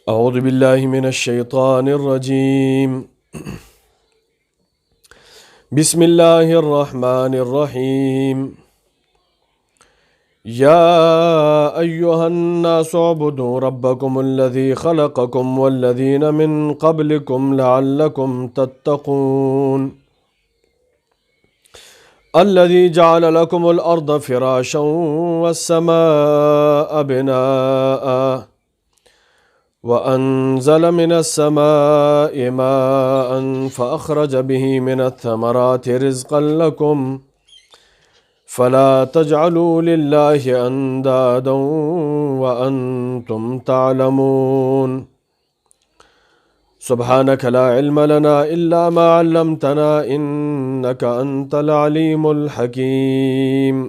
اعوذ باللہ من الشیطان الرجیم بسم اللہ الرحمن الرحیم یا ایہا الناس اعبدوا ربکم الذی خلقکم والذین من قبلکم لعلکم تتقون الذي جعل لكم الأرض فراشا والسماء بناء وأنزل من السماء ماء فأخرج به من الثمرات رزقا لكم فلا تجعلوا لله أندادا وأنتم تعلمون سبحانك لا علم لنا إلا ما علمتنا إنك أنت العليم الحكيم۔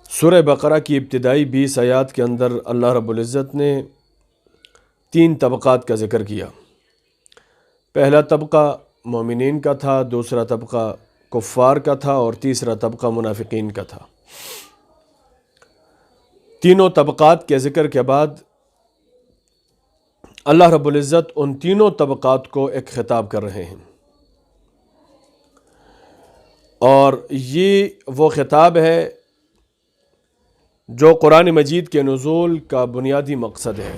سورہ بقرہ کی ابتدائی 20 آیات کے اندر اللہ رب العزت نے 3 طبقات کا ذکر کیا۔ پہلا طبقہ مومنین کا تھا، دوسرا طبقہ کفار کا تھا اور تیسرا طبقہ منافقین کا تھا۔ تینوں طبقات کے ذکر کے بعد اللہ رب العزت ان تینوں طبقات کو ایک خطاب کر رہے ہیں، اور یہ وہ خطاب ہے جو قرآن مجید کے نزول کا بنیادی مقصد ہے،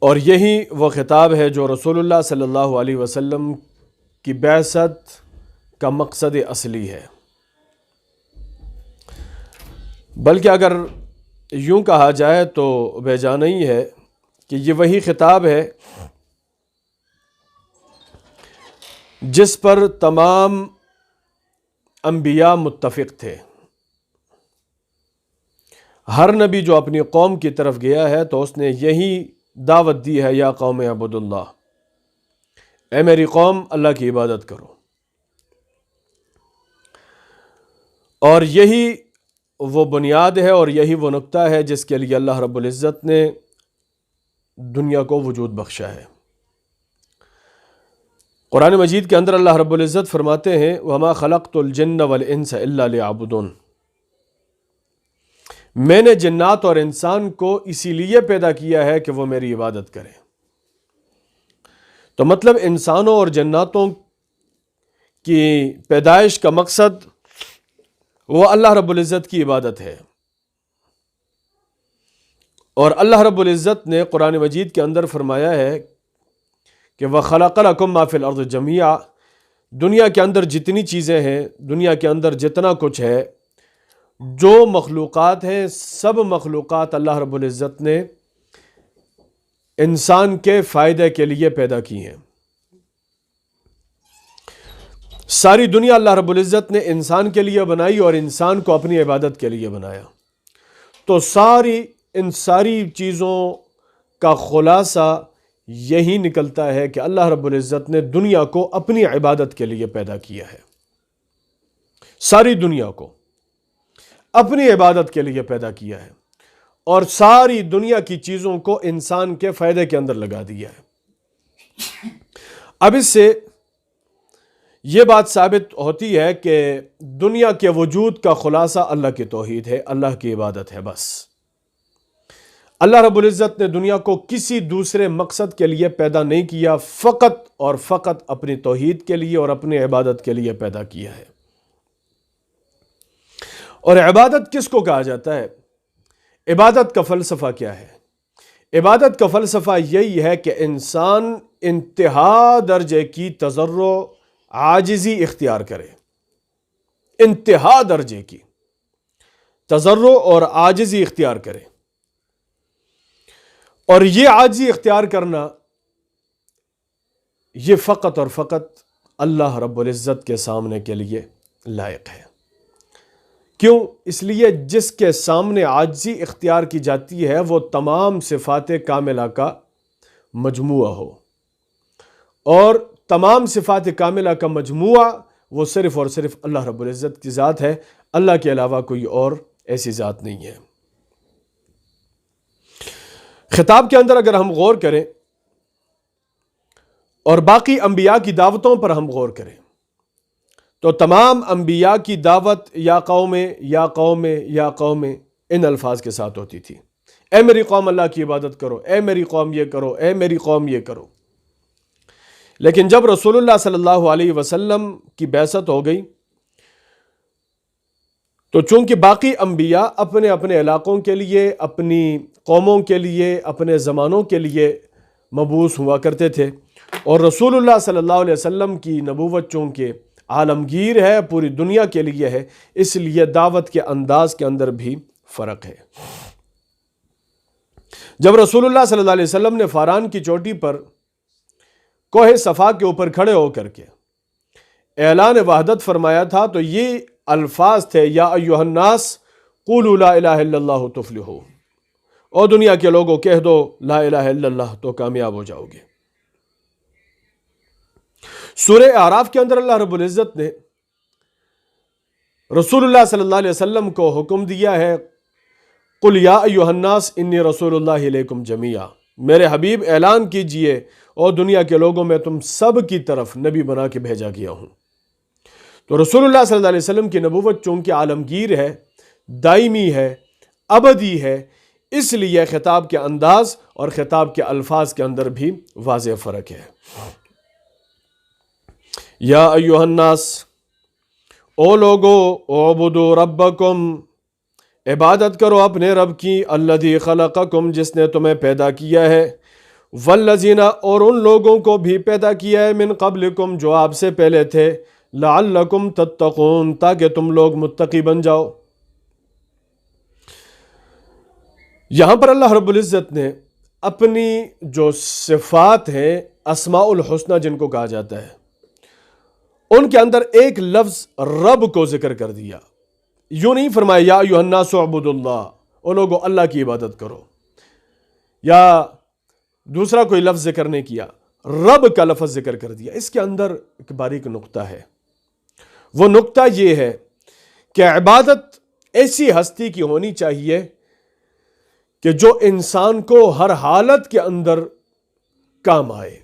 اور یہی وہ خطاب ہے جو رسول اللہ صلی اللہ علیہ وسلم کی بعثت کا مقصد اصلی ہے۔ بلکہ اگر یوں کہا جائے تو بے جا نہیں ہے کہ یہ وہی خطاب ہے جس پر تمام انبیاء متفق تھے۔ ہر نبی جو اپنی قوم کی طرف گیا ہے تو اس نے یہی دعوت دی ہے، یا قوم اعبدوا اللہ، اے میری قوم اللہ کی عبادت کرو۔ اور یہی وہ بنیاد ہے اور یہی وہ نقطہ ہے جس کے لیے اللہ رب العزت نے دنیا کو وجود بخشا ہے۔ قرآن مجید کے اندر اللہ رب العزت فرماتے ہیں وَمَا خَلَقْتُ الْجِنَّ وَالْإِنسَ إِلَّا لِيَعْبُدُونَ، میں نے جنات اور انسان کو اسی لیے پیدا کیا ہے کہ وہ میری عبادت کریں۔ تو مطلب انسانوں اور جناتوں کی پیدائش کا مقصد وہ اللہ رب العزت کی عبادت ہے، اور اللہ رب العزت نے قرآن مجید کے اندر فرمایا ہے کہ وَخَلَقَ لَكُم مَّا فِي الْأَرْضِ جَمِيعًا، دنیا کے اندر جتنی چیزیں ہیں، دنیا کے اندر جتنا کچھ ہے، جو مخلوقات ہیں، سب مخلوقات اللہ رب العزت نے انسان کے فائدے کے لیے پیدا کی ہیں۔ ساری دنیا اللہ رب العزت نے انسان کے لیے بنائی اور انسان کو اپنی عبادت کے لیے بنایا۔ تو ان ساری چیزوں کا خلاصہ یہی نکلتا ہے کہ اللہ رب العزت نے دنیا کو اپنی عبادت کے لیے پیدا کیا ہے۔ ساری دنیا کو اپنی عبادت کے لیے پیدا کیا ہے، اور ساری دنیا کی چیزوں کو انسان کے فائدے کے اندر لگا دیا ہے۔ اب اس سے یہ بات ثابت ہوتی ہے کہ دنیا کے وجود کا خلاصہ اللہ کی توحید ہے، اللہ کی عبادت ہے۔ بس اللہ رب العزت نے دنیا کو کسی دوسرے مقصد کے لیے پیدا نہیں کیا، فقط اور فقط اپنی توحید کے لیے اور اپنی عبادت کے لیے پیدا کیا ہے۔ اور عبادت کس کو کہا جاتا ہے؟ عبادت کا فلسفہ کیا ہے؟ عبادت کا فلسفہ یہی ہے کہ انسان انتہا درجے کی تضرع عاجزی اختیار کرے، انتہا درجے کی تضرع اور عاجزی اختیار کرے، اور یہ عاجزی اختیار کرنا یہ فقط اور فقط اللہ رب العزت کے سامنے کے لیے لائق ہے۔ کیوں؟ اس لیے جس کے سامنے عاجزی اختیار کی جاتی ہے وہ تمام صفات کاملہ کا مجموعہ ہو، اور تمام صفات کاملہ کا مجموعہ وہ صرف اور صرف اللہ رب العزت کی ذات ہے، اللہ کے علاوہ کوئی اور ایسی ذات نہیں ہے۔ خطاب کے اندر اگر ہم غور کریں اور باقی انبیاء کی دعوتوں پر ہم غور کریں تو تمام انبیاء کی دعوت یا قوم یا قوم یا قوم ان الفاظ کے ساتھ ہوتی تھی. اے میری قوم اللہ کی عبادت کرو، اے میری قوم یہ کرو، اے میری قوم یہ کرو. لیکن جب رسول اللہ صلی اللہ علیہ وسلم کی بعثت ہو گئی تو چونکہ باقی انبیاء اپنے اپنے علاقوں کے لیے، اپنی قوموں کے لیے، اپنے زمانوں کے لیے مبعوث ہوا کرتے تھے، اور رسول اللہ صلی اللہ علیہ وسلم کی نبوت چونکہ عالمگیر ہے، پوری دنیا کے لیے ہے، اس لیے دعوت کے انداز کے اندر بھی فرق ہے. جب رسول اللہ صلی اللہ علیہ وسلم نے فاران کی چوٹی پر کوہ صفا کے اوپر کھڑے ہو کر کے اعلان وحدت فرمایا تھا تو یہ الفاظ تھے، یا ایھا الناس قولوا لا الہ الا اللہ تفلحوا، اور دنیا کے لوگوں کہہ دو لا الہ الا اللہ تو کامیاب ہو جاؤ گے. سورہ اعراف کے اندر اللہ رب العزت نے رسول اللہ صلی اللہ علیہ وسلم کو حکم دیا ہے، قل یا ایھا الناس انی رسول اللہ الیکم جمیعا، میرے حبیب اعلان کیجئے اور دنیا کے لوگوں میں تم سب کی طرف نبی بنا کے بھیجا گیا ہوں. تو رسول اللہ صلی اللہ علیہ وسلم کی نبوت چونکہ عالمگیر ہے، دائمی ہے، ابدی ہے، اس لیے خطاب کے انداز اور خطاب کے الفاظ کے اندر بھی واضح فرق ہے. یا ایھا الناس، او لوگو، اعبدوا ربکم، عبادت کرو اپنے رب کی، الذی خلقکم، جس نے تمہیں پیدا کیا ہے، والذین، اور ان لوگوں کو بھی پیدا کیا ہے، من قبلکم، جو آپ سے پہلے تھے، لعلکم تتقون، تاکہ تم لوگ متقی بن جاؤ. یہاں پر اللہ رب العزت نے اپنی جو صفات ہیں، اسماء الحسنہ جن کو کہا جاتا ہے، ان کے اندر ایک لفظ رب کو ذکر کر دیا. یوں نہیں فرمایا یا ایھا الناس اعبدوا اللہ، او لوگو اللہ کی عبادت کرو، یا دوسرا کوئی لفظ ذکر نہیں کیا، رب کا لفظ ذکر کر دیا. اس کے اندر ایک باریک نقطہ ہے، وہ نقطہ یہ ہے کہ عبادت ایسی ہستی کی ہونی چاہیے کہ جو انسان کو ہر حالت کے اندر کام آئے.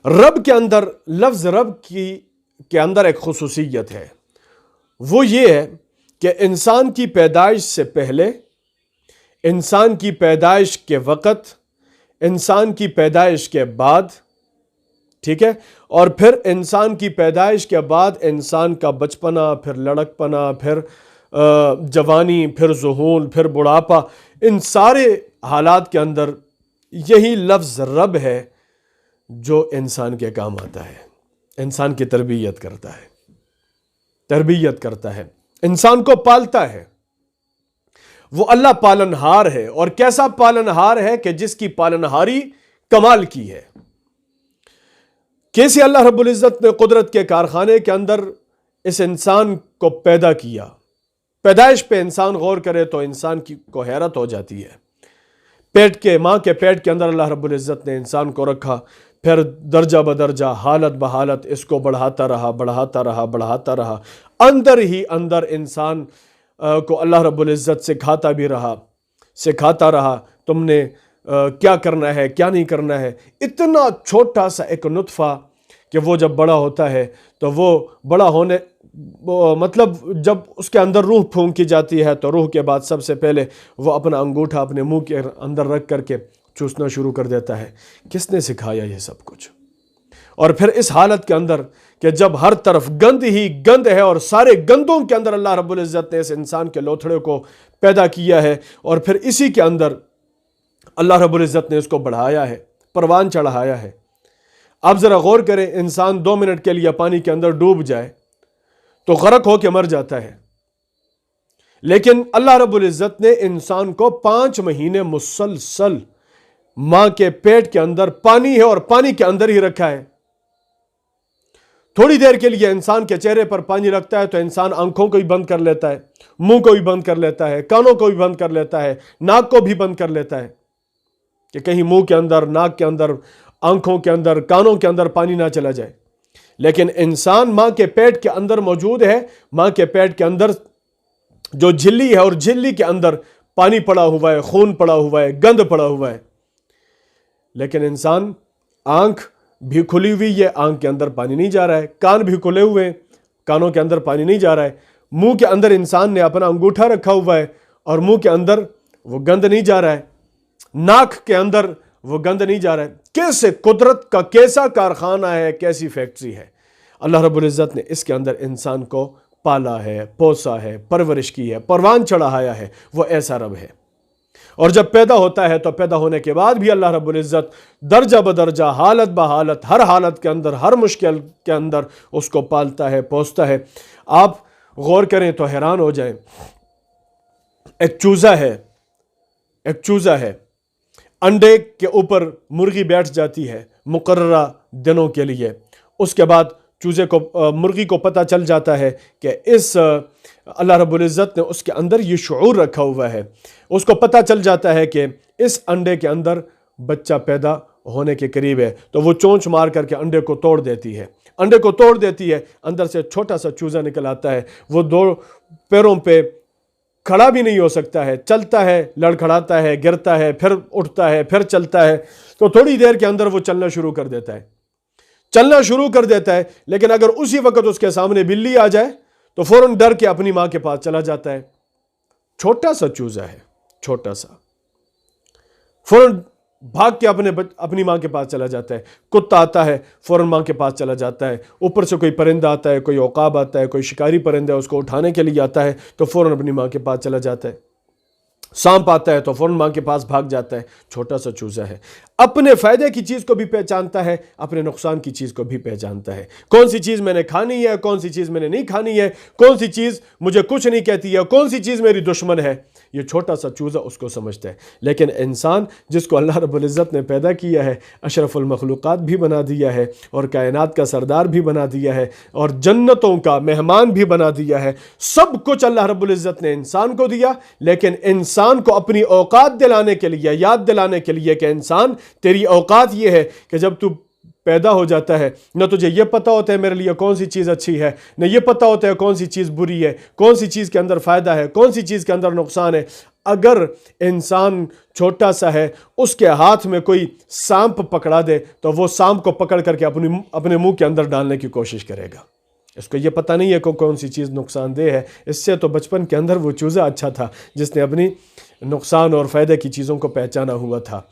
رب کے اندر، لفظ رب کے اندر ایک خصوصیت ہے، وہ یہ ہے کہ انسان کی پیدائش سے پہلے، انسان کی پیدائش کے وقت، انسان کی پیدائش کے بعد، ٹھیک ہے، اور پھر انسان کی پیدائش کے بعد انسان کا بچپنا، پھر لڑکپنا، پھر جوانی، پھر ذہول، پھر بڑھاپا، ان سارے حالات کے اندر یہی لفظ رب ہے جو انسان کے کام آتا ہے، انسان کی تربیت کرتا ہے، انسان کو پالتا ہے. وہ اللہ پالنہار ہے، اور کیسا پالنہار ہے کہ جس کی پالنہاری کمال کی ہے. کیسے اللہ رب العزت نے قدرت کے کارخانے کے اندر اس انسان کو پیدا کیا. پیدائش پہ انسان غور کرے تو انسان کو حیرت ہو جاتی ہے. ماں کے پیٹ کے اندر اللہ رب العزت نے انسان کو رکھا، پھر درجہ بدرجہ، حالت بحالت اس کو بڑھاتا رہا، اندر ہی اندر انسان کو اللہ رب العزت سکھاتا رہا تم نے کیا کرنا ہے، کیا نہیں کرنا ہے. اتنا چھوٹا سا ایک نطفہ کہ وہ جب بڑا ہوتا ہے تو وہ بڑا ہونے مطلب جب اس کے اندر روح پھونکی جاتی ہے تو روح کے بعد سب سے پہلے وہ اپنا انگوٹھا اپنے منہ کے اندر رکھ کر کے چوسنا شروع کر دیتا ہے. کس نے سکھایا یہ سب کچھ؟ اور پھر اس حالت کے اندر کہ جب ہر طرف گند ہی گند ہے، اور سارے گندوں کے اندر اللہ رب العزت نے اس انسان کے لوتھڑے کو پیدا کیا ہے، اور پھر اسی کے اندر اللہ رب العزت نے اس کو بڑھایا ہے، پروان چڑھایا ہے. آپ ذرا غور کریں، انسان 2 منٹ کے لیے پانی کے اندر ڈوب جائے تو غرق ہو کے مر جاتا ہے، لیکن اللہ رب العزت نے انسان کو 5 مہینے مسلسل ماں کے پیٹ کے اندر، پانی ہے اور پانی کے اندر ہی رکھا ہے. تھوڑی دیر کے لیے انسان کے چہرے پر پانی رکھتا ہے تو انسان آنکھوں کو بھی بند کر لیتا ہے، منہ کو بھی بند کر لیتا ہے، کانوں کو بھی بند کر لیتا ہے، ناک کو بھی بند کر لیتا ہے کہ کہیں منہ کے اندر، ناک کے اندر، آنکھوں کے اندر، کانوں کے اندر پانی نہ چلا جائے. لیکن انسان ماں کے پیٹ کے اندر موجود ہے، ماں کے پیٹ کے اندر جو جھلی ہے، اور جھلی کے اندر پانی پڑا ہوا ہے، خون پڑا ہوا ہے، گند پڑا ہوا ہے. لیکن انسان آنکھ بھی کھلی ہوئی ہے، آنکھ کے اندر پانی نہیں جا رہا ہے، کان بھی کھلے ہوئے ہیں، کانوں کے اندر پانی نہیں جا رہا ہے، منہ کے اندر انسان نے اپنا انگوٹھا رکھا ہوا ہے اور منہ کے اندر وہ گند نہیں جا رہا ہے، ناک کے اندر وہ گند نہیں جا رہا ہے۔ کیسے قدرت کا کیسا کارخانہ ہے، کیسی فیکٹری ہے۔ اللہ رب العزت نے اس کے اندر انسان کو پالا ہے، پوسا ہے، پرورش کی ہے، پروان چڑھایا ہے، وہ ایسا رب ہے۔ اور جب پیدا ہوتا ہے تو پیدا ہونے کے بعد بھی اللہ رب العزت درجہ بدرجہ، حالت بحالت، ہر حالت کے اندر، ہر مشکل کے اندر اس کو پالتا ہے، پوستا ہے۔ آپ غور کریں تو حیران ہو جائیں۔ ایک چوزا ہے، انڈے کے اوپر مرغی بیٹھ جاتی ہے مقررہ دنوں کے لیے، اس کے بعد مرغی کو پتہ چل جاتا ہے کہ اللہ رب العزت نے اس کے اندر یہ شعور رکھا ہوا ہے، اس کو پتہ چل جاتا ہے کہ اس انڈے کے اندر بچہ پیدا ہونے کے قریب ہے، تو وہ چونچ مار کر کے انڈے کو توڑ دیتی ہے، اندر سے چھوٹا سا چوزا نکل آتا ہے، وہ دو پیروں پہ کھڑا بھی نہیں ہو سکتا ہے، چلتا ہے، لڑکھڑاتا ہے، گرتا ہے، پھر اٹھتا ہے، پھر چلتا ہے، تو تھوڑی دیر کے اندر وہ چلنا شروع کر دیتا ہے، لیکن اگر اسی وقت اس کے سامنے بلی آ جائے تو فوراً ڈر کے اپنی ماں کے پاس چلا جاتا ہے۔ چھوٹا سا چوزا ہے، چھوٹا سا، فوراً بھاگ کے اپنی ماں کے پاس چلا جاتا ہے۔ کتا آتا ہے، فوراً ماں کے پاس چلا جاتا ہے۔ اوپر سے کوئی پرندہ آتا ہے، کوئی عقاب آتا ہے، کوئی شکاری پرندہ اس کو اٹھانے کے لیے آتا ہے تو فوراً اپنی ماں کے پاس چلا جاتا ہے۔ سانپ آتا ہے تو فوراً ماں کے پاس بھاگ جاتا ہے۔ چھوٹا سا چوزا ہے، اپنے فائدے کی چیز کو بھی پہچانتا ہے، اپنے نقصان کی چیز کو بھی پہچانتا ہے۔ کون سی چیز میں نے کھانی ہے، کون سی چیز میں نے نہیں کھانی ہے، کون سی چیز مجھے کچھ نہیں کہتی ہے، کون سی چیز میری دشمن ہے، یہ چھوٹا سا چوزا اس کو سمجھتا ہے۔ لیکن انسان جس کو اللہ رب العزت نے پیدا کیا ہے، اشرف المخلوقات بھی بنا دیا ہے اور کائنات کا سردار بھی بنا دیا ہے اور جنتوں کا مہمان بھی بنا دیا ہے، سب کچھ اللہ رب العزت نے انسان کو دیا، لیکن انسان کو اپنی اوقات دلانے کے لیے، یاد دلانے کے لیے کہ انسان تیری اوقات یہ ہے کہ جب تو پیدا ہو جاتا ہے نہ تجھے یہ پتہ ہوتا ہے میرے لیے کون سی چیز اچھی ہے، نہ یہ پتہ ہوتا ہے کون سی چیز بری ہے، کون سی چیز کے اندر فائدہ ہے، کون سی چیز کے اندر نقصان ہے۔ اگر انسان چھوٹا سا ہے، اس کے ہاتھ میں کوئی سانپ پکڑا دے تو وہ سانپ کو پکڑ کر کے اپنے منہ کے اندر ڈالنے کی کوشش کرے گا۔ اس کو یہ پتہ نہیں ہے کہ کون سی چیز نقصان دہ ہے۔ اس سے تو بچپن کے اندر وہ چوزا اچھا تھا جس نے اپنی نقصان اور فائدے کی چیزوں کو پہچانا ہوا تھا۔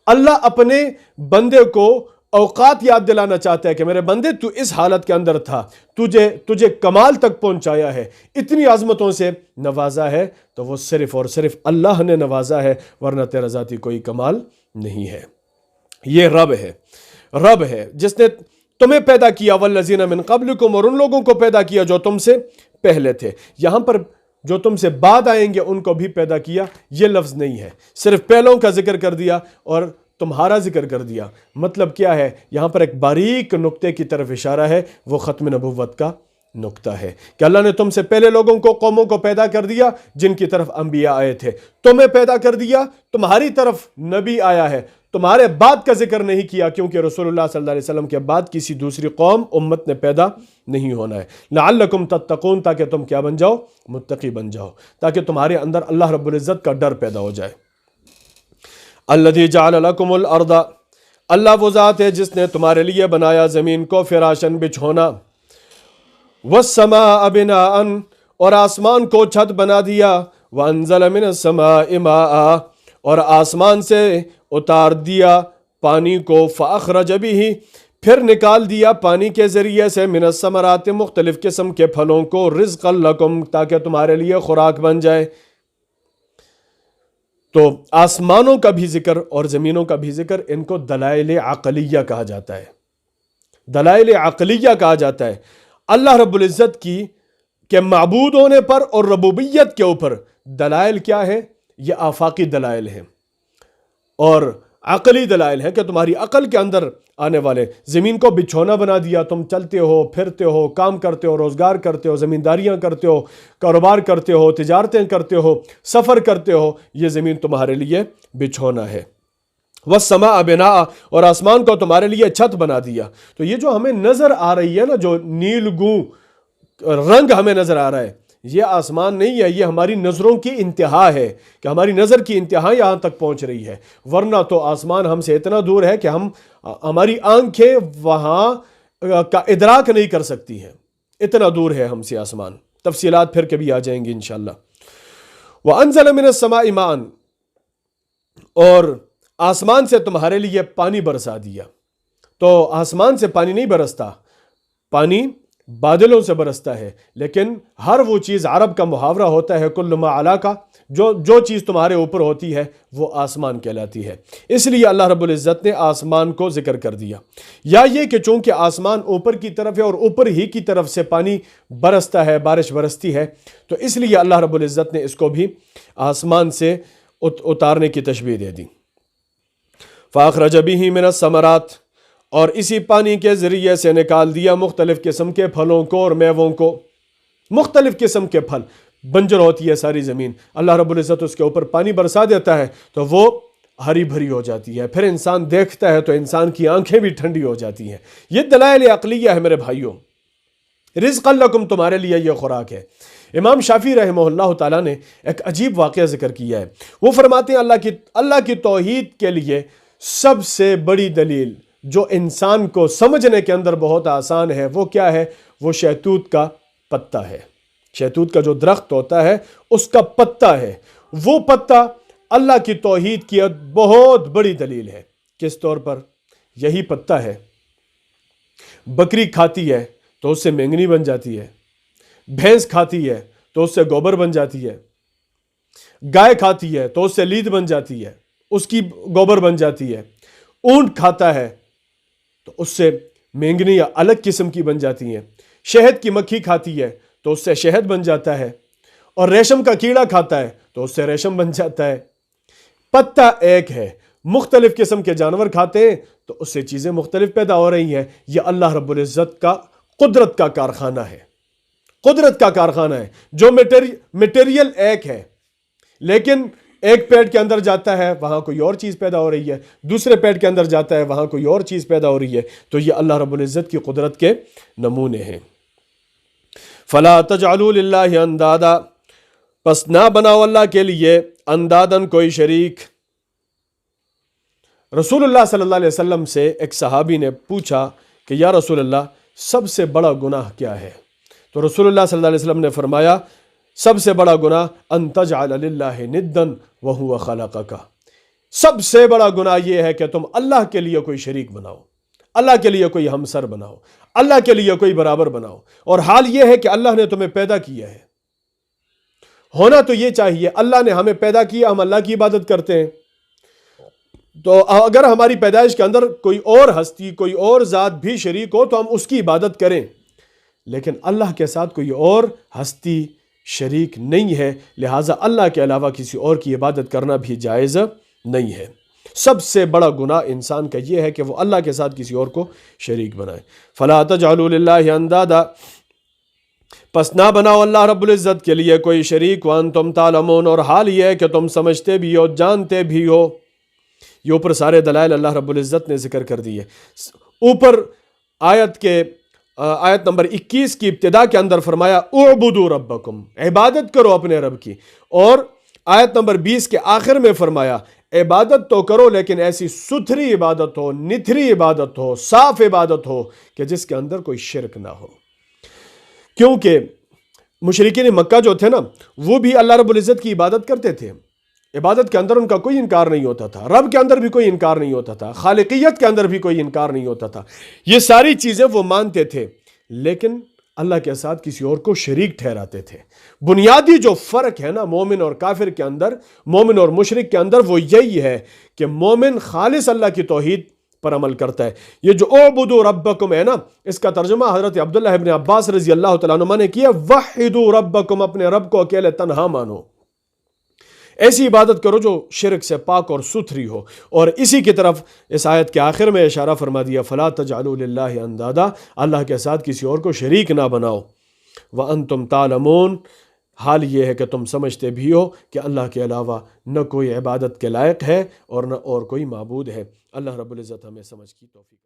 اللہ اپنے بندے کو اوقات یاد دلانا چاہتا ہے کہ میرے بندے تو اس حالت کے اندر تھا، تجھے کمال تک پہنچایا ہے، اتنی عظمتوں سے نوازا ہے، تو وہ صرف اور صرف اللہ نے نوازا ہے، ورنہ تیرا ذاتی کوئی کمال نہیں ہے۔ یہ رب ہے جس نے تمہیں پیدا کیا، والذین من قبلکم، اور ان لوگوں کو پیدا کیا جو تم سے پہلے تھے۔ یہاں پر جو تم سے بعد آئیں گے ان کو بھی پیدا کیا، یہ لفظ نہیں ہے، صرف پہلوں کا ذکر کر دیا اور تمہارا ذکر کر دیا۔ مطلب کیا ہے؟ یہاں پر ایک باریک نقطے کی طرف اشارہ ہے، وہ ختم نبوت کا نقطہ ہے کہ اللہ نے تم سے پہلے لوگوں کو، قوموں کو پیدا کر دیا جن کی طرف انبیاء آئے تھے، تمہیں پیدا کر دیا، تمہاری طرف نبی آیا ہے، تمہارے بعد کا ذکر نہیں کیا کیونکہ رسول اللہ صلی اللہ علیہ وسلم کے بعد کسی دوسری قوم امت نے پیدا نہیں ہونا ہے۔ لعلکم تتقون، تاکہ تم کیا بن جاؤ؟ متقی بن جاؤ، تاکہ تمہارے اندر اللہ رب العزت کا ڈر پیدا ہو جائے۔ الذی جعل لکم الارض، اللہ وہ ذات ہے جس نے تمہارے لیے بنایا زمین کو فراشن بچھونا، والسماء بناء، اور آسمان کو چھت بنا دیا، وانزل من السماء ماء، اور آسمان سے اتار دیا پانی کو، فاخرج به، پھر نکال دیا پانی کے ذریعے سے، من الثمرات، مختلف قسم کے پھلوں کو، رزقا لکم، تاکہ تمہارے لیے خوراک بن جائے۔ تو آسمانوں کا بھی ذکر اور زمینوں کا بھی ذکر، ان کو دلائل عقلیہ کہا جاتا ہے، دلائل عقلیہ کہا جاتا ہے۔ اللہ رب العزت کی کہ معبود ہونے پر اور ربوبیت کے اوپر دلائل کیا ہے؟ یہ آفاقی دلائل ہیں، اور عقلی دلائل ہے کہ تمہاری عقل کے اندر آنے والے۔ زمین کو بچھونا بنا دیا، تم چلتے ہو، پھرتے ہو، کام کرتے ہو، روزگار کرتے ہو، زمینداریاں کرتے ہو، کاروبار کرتے ہو، تجارتیں کرتے ہو، سفر کرتے ہو، یہ زمین تمہارے لیے بچھونا ہے۔ والسماء بناء، اور آسمان کو تمہارے لیے چھت بنا دیا۔ تو یہ جو ہمیں نظر آ رہی ہے نا، جو نیل گوں رنگ ہمیں نظر آ رہا ہے، یہ آسمان نہیں ہے، یہ ہماری نظروں کی انتہا ہے کہ ہماری نظر کی انتہا یہاں تک پہنچ رہی ہے، ورنہ تو آسمان ہم سے اتنا دور ہے کہ ہماری آنکھیں وہاں کا ادراک نہیں کر سکتی ہیں، اتنا دور ہے ہم سے آسمان۔ تفصیلات پھر کبھی آ جائیں گی انشاءاللہ۔ وَأَنزَلَ مِنَ السَّمَاءِ مَاءً، اور آسمان سے تمہارے لیے پانی برسا دیا۔ تو آسمان سے پانی نہیں برستا، پانی بادلوں سے برستا ہے، لیکن ہر وہ چیز، عرب کا محاورہ ہوتا ہے کل ما علا کا، جو چیز تمہارے اوپر ہوتی ہے وہ آسمان کہلاتی ہے۔ اس لیے اللہ رب العزت نے آسمان کو ذکر کر دیا، یا یہ کہ چونکہ آسمان اوپر کی طرف ہے اور اوپر ہی کی طرف سے پانی برستا ہے، بارش برستی ہے، تو اس لیے اللہ رب العزت نے اس کو بھی آسمان سے اتارنے کی تشبیہ دے دی۔ فَأَخْرَجَ بِهِ مِنَ الثَّمَرَاتِ، اور اسی پانی کے ذریعے سے نکال دیا مختلف قسم کے پھلوں کو اور میووں کو۔ مختلف قسم کے پھل، بنجر ہوتی ہے ساری زمین، اللہ رب العزت اس کے اوپر پانی برسا دیتا ہے تو وہ ہری بھری ہو جاتی ہے، پھر انسان دیکھتا ہے تو انسان کی آنکھیں بھی ٹھنڈی ہو جاتی ہیں۔ یہ دلائل عقلیہ ہے میرے بھائیوں۔ رزقا لکم، تمہارے لیے یہ خوراک ہے۔ امام شافعی رحمہ اللہ تعالیٰ نے ایک عجیب واقعہ ذکر کیا ہے۔ وہ فرماتے ہیں اللہ کی توحید کے لیے سب سے بڑی دلیل جو انسان کو سمجھنے کے اندر بہت آسان ہے، وہ کیا ہے؟ وہ شہتوت کا پتہ ہے۔ شہتوت کا جو درخت ہوتا ہے اس کا پتہ ہے، وہ پتہ اللہ کی توحید کی بہت بڑی دلیل ہے۔ کس طور پر؟ یہی پتہ ہے، بکری کھاتی ہے تو اس سے مینگنی بن جاتی ہے، بھینس کھاتی ہے تو اس سے گوبر بن جاتی ہے، گائے کھاتی ہے تو اس سے لید بن جاتی ہے، اس کی گوبر بن جاتی ہے، اونٹ کھاتا ہے تو اس سے مینگنی یا الگ قسم کی بن جاتی ہیں، شہد کی مکھی کھاتی ہے تو اس سے شہد بن جاتا ہے، اور ریشم کا کیڑا کھاتا ہے تو اس سے ریشم بن جاتا ہے۔ پتہ ایک ہے، مختلف قسم کے جانور کھاتے ہیں تو اس سے چیزیں مختلف پیدا ہو رہی ہیں۔ یہ اللہ رب العزت کا قدرت کا کارخانہ ہے، قدرت کا کارخانہ ہے۔ جو میٹیریل ایک ہے، لیکن ایک پیٹ کے اندر جاتا ہے وہاں کوئی اور چیز پیدا ہو رہی ہے، دوسرے پیٹ کے اندر جاتا ہے وہاں کوئی اور چیز پیدا ہو رہی ہے، تو یہ اللہ رب العزت کی قدرت کے نمونے ہیں۔ فَلَا تَجْعَلُوا لِلَّهِ اندادا، پس نہ بناؤ اللہ کے لیے اندادن کوئی شریک۔ رسول اللہ صلی اللہ علیہ وسلم سے ایک صحابی نے پوچھا کہ یا رسول اللہ، سب سے بڑا گناہ کیا ہے؟ تو رسول اللہ صلی اللہ علیہ وسلم نے فرمایا، سب سے بڑا گناہ ان تجعل للہ ندا وہو خلقک، سب سے بڑا گناہ یہ ہے کہ تم اللہ کے لیے کوئی شریک بناؤ، اللہ کے لیے کوئی ہمسر بناؤ، اللہ کے لیے کوئی برابر بناؤ، اور حال یہ ہے کہ اللہ نے تمہیں پیدا کیا ہے۔ ہونا تو یہ چاہیے، اللہ نے ہمیں پیدا کیا، ہم اللہ کی عبادت کرتے ہیں، تو اگر ہماری پیدائش کے اندر کوئی اور ہستی، کوئی اور ذات بھی شریک ہو تو ہم اس کی عبادت کریں، لیکن اللہ کے ساتھ کوئی اور ہستی شریک نہیں ہے، لہٰذا اللہ کے علاوہ کسی اور کی عبادت کرنا بھی جائز نہیں ہے۔ سب سے بڑا گناہ انسان کا یہ ہے کہ وہ اللہ کے ساتھ کسی اور کو شریک بنائے۔ فَلَا تَجْعَلُوا لِلَّهِ اندادا، پس نہ بناؤ اللہ رب العزت کے لیے کوئی شریک، وَأَنْتُمْ تَعْلَمُونَ، اور حال یہ ہے کہ تم سمجھتے بھی ہو، جانتے بھی ہو۔ یہ اوپر سارے دلائل اللہ رب العزت نے ذکر کر دیے۔ اوپر آیت نمبر 21 کی ابتدا کے اندر فرمایا اعبدوا ربکم، عبادت کرو اپنے رب کی، اور آیت نمبر 20 کے آخر میں فرمایا عبادت تو کرو لیکن ایسی ستھری عبادت ہو، نتھری عبادت ہو، صاف عبادت ہو کہ جس کے اندر کوئی شرک نہ ہو۔ کیونکہ مشرکین مکہ جو تھے نا، وہ بھی اللہ رب العزت کی عبادت کرتے تھے، عبادت کے اندر ان کا کوئی انکار نہیں ہوتا تھا، رب کے اندر بھی کوئی انکار نہیں ہوتا تھا، خالقیت کے اندر بھی کوئی انکار نہیں ہوتا تھا، یہ ساری چیزیں وہ مانتے تھے، لیکن اللہ کے ساتھ کسی اور کو شریک ٹھہراتے تھے۔ بنیادی جو فرق ہے نا مومن اور کافر کے اندر، مومن اور مشرک کے اندر، وہ یہی ہے کہ مومن خالص اللہ کی توحید پر عمل کرتا ہے۔ یہ جو اعبدوا ربکم ہے نا، اس کا ترجمہ حضرت عبداللہ ابن عباس رضی اللہ تعالیٰ عنہ نے کیا وحدوا ربکم، اپنے رب کو اکیلے تنہا مانو، ایسی عبادت کرو جو شرک سے پاک اور ستھری ہو۔ اور اسی کی طرف اس آیت کے آخر میں اشارہ فرما دیا فَلَا تَجْعَلُوا لِلَّهِ اندادا، اللہ کے ساتھ کسی اور کو شریک نہ بناؤ، وَأَنْتُمْ تَعْلَمُونَ، حال یہ ہے کہ تم سمجھتے بھی ہو کہ اللہ کے علاوہ نہ کوئی عبادت کے لائق ہے اور نہ اور کوئی معبود ہے۔ اللہ رب العزت ہمیں سمجھ کی توفیق